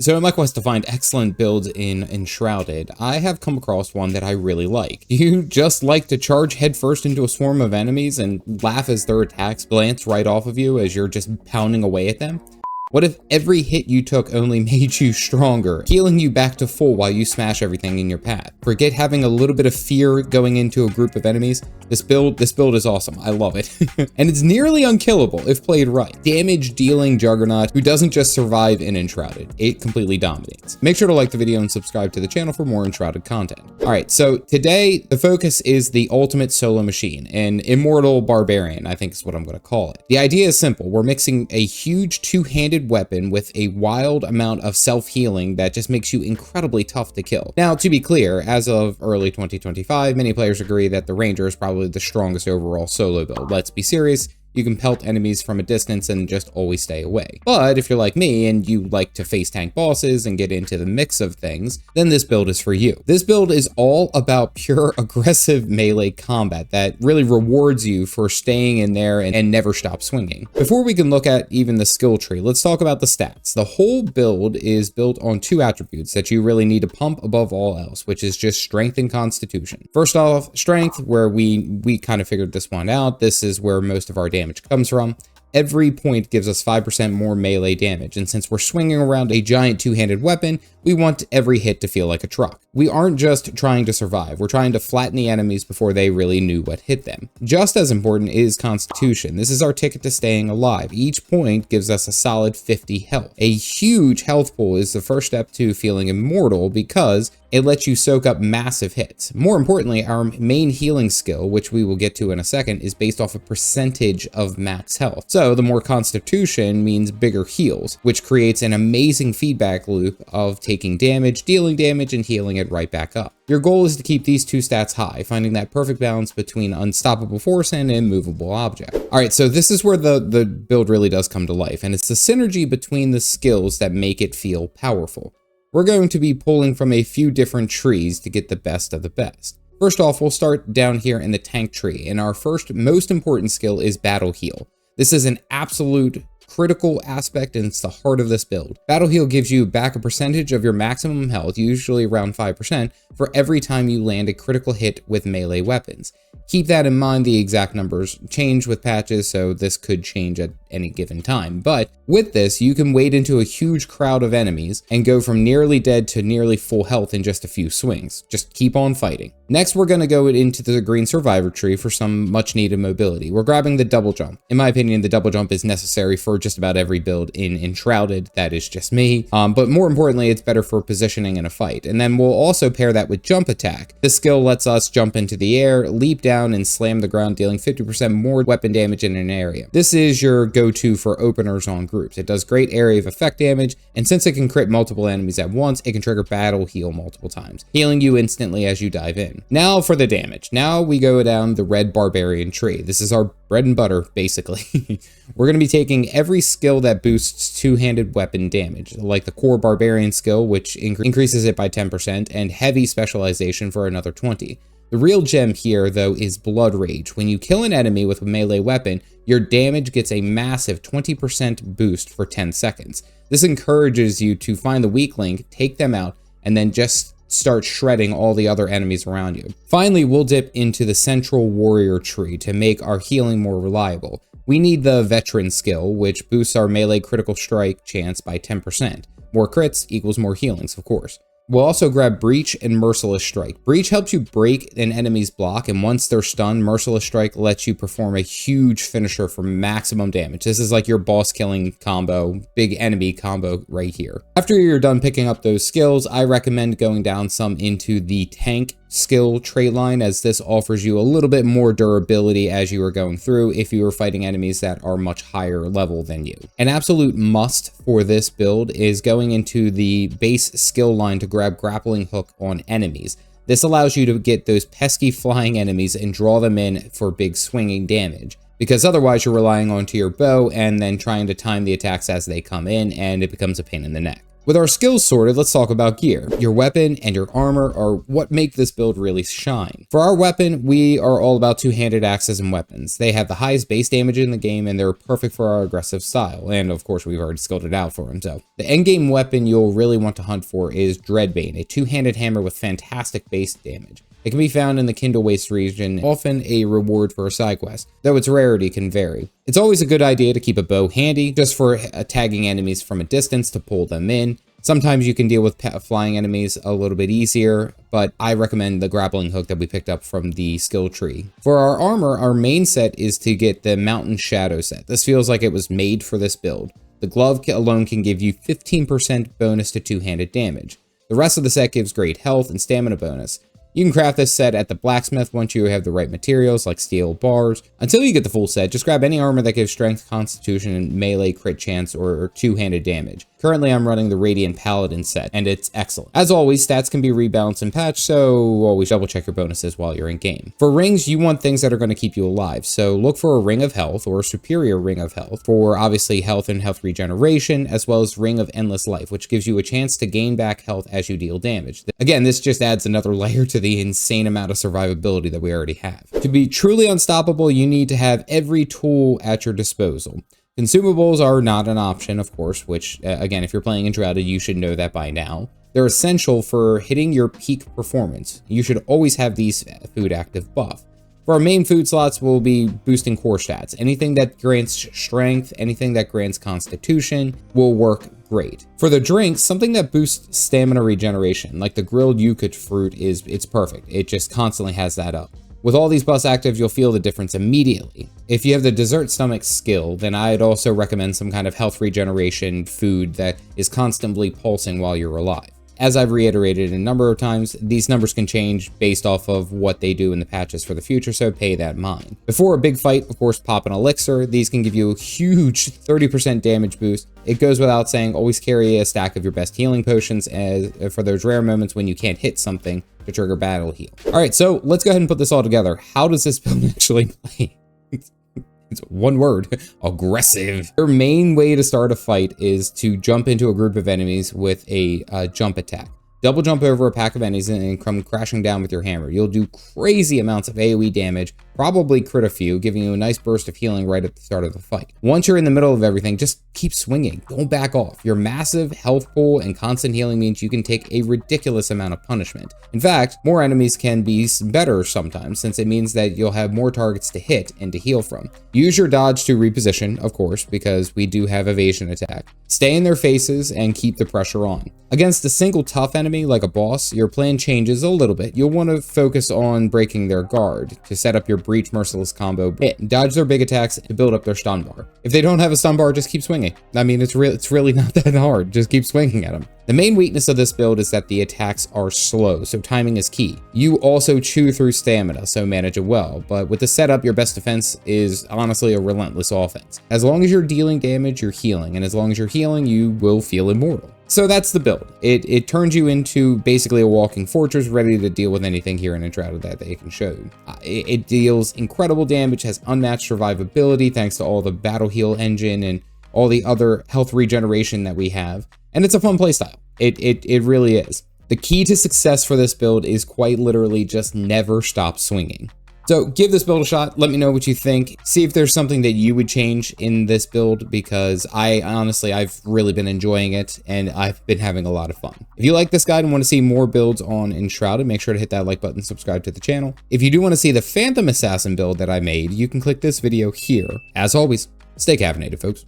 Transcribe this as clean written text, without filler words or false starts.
So in my quest to find excellent builds in Enshrouded, I have come across one that I really like. You just like to charge headfirst into a swarm of enemies and laugh as their attacks glance right off of you as you're just pounding away at them? What if every hit you took only made you stronger, healing you back to full while you smash everything in your path? Forget having a little bit of fear going into a group of enemies. This build is awesome. I love it. And it's nearly unkillable if played right. Damage dealing juggernaut who doesn't just survive in Enshrouded. It completely dominates. Make sure to like the video and subscribe to the channel for more Enshrouded content. All right, so today the focus is the ultimate solo machine, an immortal barbarian, I think is what I'm going to call it. The idea is simple. We're mixing a huge two-handed weapon with a wild amount of self-healing that just makes you incredibly tough to kill. Now, to be clear, as of early 2025, many players agree that the Ranger is probably the strongest overall solo build. Let's be serious. You can pelt enemies from a distance and just always stay away. But if you're like me and you like to face tank bosses and get into the mix of things, then this build is for you. This build is all about pure aggressive melee combat that really rewards you for staying in there and never stop swinging. Before we can look at even the skill tree, let's talk about the stats. The whole build is built on two attributes that you really need to pump above all else, which is just strength and constitution. First off, strength, where we kind of figured this one out. This is where most of our damage comes from. Every point gives us 5% more melee damage, and since we're swinging around a giant two-handed weapon, we want every hit to feel like a truck. We aren't just trying to survive, we're trying to flatten the enemies before they really knew what hit them. Just as important is Constitution. This is our ticket to staying alive. Each point gives us a solid 50 health. A huge health pool is the first step to feeling immortal because it lets you soak up massive hits. More importantly, our main healing skill, which we will get to in a second, is based off a percentage of max health. So the more Constitution means bigger heals, which creates an amazing feedback loop of taking damage, dealing damage, and healing it right back up. Your goal is to keep these two stats high, finding that perfect balance between unstoppable force and immovable object. All right, so this is where the build really does come to life, and it's the synergy between the skills that make it feel powerful. We're going to be pulling from a few different trees to get the best of the best. First off, we'll start down here in the tank tree, and our first most important skill is Battle Heal. This is an absolute critical aspect and it's the heart of this build. Battle Heal gives you back a percentage of your maximum health, usually around 5%, for every time you land a critical hit with melee weapons. Keep that in mind, the exact numbers change with patches, so this could change at any given time. But with this, you can wade into a huge crowd of enemies and go from nearly dead to nearly full health in just a few swings. Just keep on fighting. Next, we're going to go into the green survivor tree for some much needed mobility. We're grabbing the double jump. In my opinion, the double jump is necessary for just about every build in Enshrouded. That is just me. But more importantly, it's better for positioning in a fight. And then we'll also pair that with jump attack. This skill lets us jump into the air, leap down, and slam the ground, dealing 50% more weapon damage in an area. This is your go-to for openers on groups. It does great area of effect damage, and since it can crit multiple enemies at once, it can trigger Battle Heal multiple times, healing you instantly as you dive in. Now for the damage. Now we go down the red barbarian tree. This is our bread and butter, basically. We're going to be taking every skill that boosts two-handed weapon damage, like the core barbarian skill, which increases it by 10%, and heavy specialization for another 20%. The real gem here, though, is Blood Rage. When you kill an enemy with a melee weapon, your damage gets a massive 20% boost for 10 seconds. This encourages you to find the weak link, take them out, and then just start shredding all the other enemies around you. Finally, we'll dip into the central warrior tree to make our healing more reliable. We need the veteran skill, which boosts our melee critical strike chance by 10%. More crits equals more healings, of course. We'll also grab Breach and Merciless Strike. Breach helps you break an enemy's block, and once they're stunned, Merciless Strike lets you perform a huge finisher for maximum damage. This is like your boss killing combo, big enemy combo right here. After you're done picking up those skills, I recommend going down some into the tank skill trait line, as this offers you a little bit more durability as you are going through if you are fighting enemies that are much higher level than you. An absolute must for this build is going into the base skill line to grab Grappling Hook on enemies. This allows you to get those pesky flying enemies and draw them in for big swinging damage, because otherwise you're relying onto your bow and then trying to time the attacks as they come in, and it becomes a pain in the neck. With our skills sorted, let's talk about gear. Your weapon and your armor are what make this build really shine. For our weapon, we are all about two-handed axes and weapons. They have the highest base damage in the game, and they're perfect for our aggressive style. And of course, we've already skilled it out for him. So the endgame weapon you'll really want to hunt for is Dreadbane, a two-handed hammer with fantastic base damage. It can be found in the Kindle Waste region, often a reward for a side quest, though its rarity can vary. It's always a good idea to keep a bow handy, just for tagging enemies from a distance to pull them in. Sometimes you can deal with flying enemies a little bit easier, but I recommend the grappling hook that we picked up from the skill tree. For our armor, our main set is to get the Mountain Shadow set. This feels like it was made for this build. The glove alone can give you 15% bonus to two-handed damage. The rest of the set gives great health and stamina bonus. You can craft this set at the blacksmith once you have the right materials like steel bars. Until you get the full set, just grab any armor that gives strength, constitution, and melee crit chance or two-handed damage. Currently, I'm running the Radiant Paladin set, and it's excellent. As always, stats can be rebalanced and patched, so always double check your bonuses while you're in game. For rings, you want things that are going to keep you alive, so look for a Ring of Health or a Superior Ring of Health for obviously health and health regeneration, as well as Ring of Endless Life, which gives you a chance to gain back health as you deal damage. Again, this just adds another layer to the insane amount of survivability that we already have. To be truly unstoppable, you need to have every tool at your disposal. Consumables are not an option, of course, which, again, if you're playing Enshrouded, you should know that by now. They're essential for hitting your peak performance. You should always have these food active buff. For our main food slots, we'll be boosting core stats. Anything that grants strength, anything that grants constitution will work great. For the drinks, something that boosts stamina regeneration, like the grilled yucca fruit, it's perfect. It just constantly has that up. With all these buffs active, you'll feel the difference immediately. If you have the Dessert Stomach skill, then I'd also recommend some kind of health regeneration food that is constantly pulsing while you're alive. As I've reiterated a number of times, these numbers can change based off of what they do in the patches for the future, so pay that in mind. Before a big fight, of course, pop an elixir. These can give you a huge 30% damage boost. It goes without saying, always carry a stack of your best healing potions for those rare moments when you can't hit something to trigger battle heal. All right, so let's go ahead and put this all together. How does this build actually play? It's one word, aggressive. Your main way to start a fight is to jump into a group of enemies with a jump attack. Double jump over a pack of enemies and come crashing down with your hammer. You'll do crazy amounts of AoE damage, probably crit a few, giving you a nice burst of healing right at the start of the fight. Once you're in the middle of everything, just keep swinging. Don't back off. Your massive health pool and constant healing means you can take a ridiculous amount of punishment. In fact, more enemies can be better sometimes, since it means that you'll have more targets to hit and to heal from. Use your dodge to reposition, of course, because we do have evasion attack. Stay in their faces and keep the pressure on. Against a single tough enemy like a boss, your plan changes a little bit. You'll want to focus on breaking their guard to set up your Breach Merciless combo. Dodge their big attacks to build up their stun bar. If they don't have a stun bar, just keep swinging. I mean, it's really not that hard. Just keep swinging at them. The main weakness of this build is that the attacks are slow, so timing is key. You also chew through stamina, so manage it well, but with the setup, your best defense is honestly a relentless offense. As long as you're dealing damage, you're healing, and as long as you're healing, you will feel immortal. So that's the build. It turns you into basically a walking fortress ready to deal with anything here in Enshrouded that they can show you. It deals incredible damage, has unmatched survivability thanks to all the battle heal engine and all the other health regeneration that we have. And it's a fun playstyle. It really is. The key to success for this build is quite literally just never stop swinging. So give this build a shot. Let me know what you think. See if there's something that you would change in this build, because I've really been enjoying it and I've been having a lot of fun. If you like this guide and want to see more builds on Enshrouded, make sure to hit that like button, subscribe to the channel. If you do want to see the Phantom Assassin build that I made, you can click this video here. As always, stay caffeinated, folks.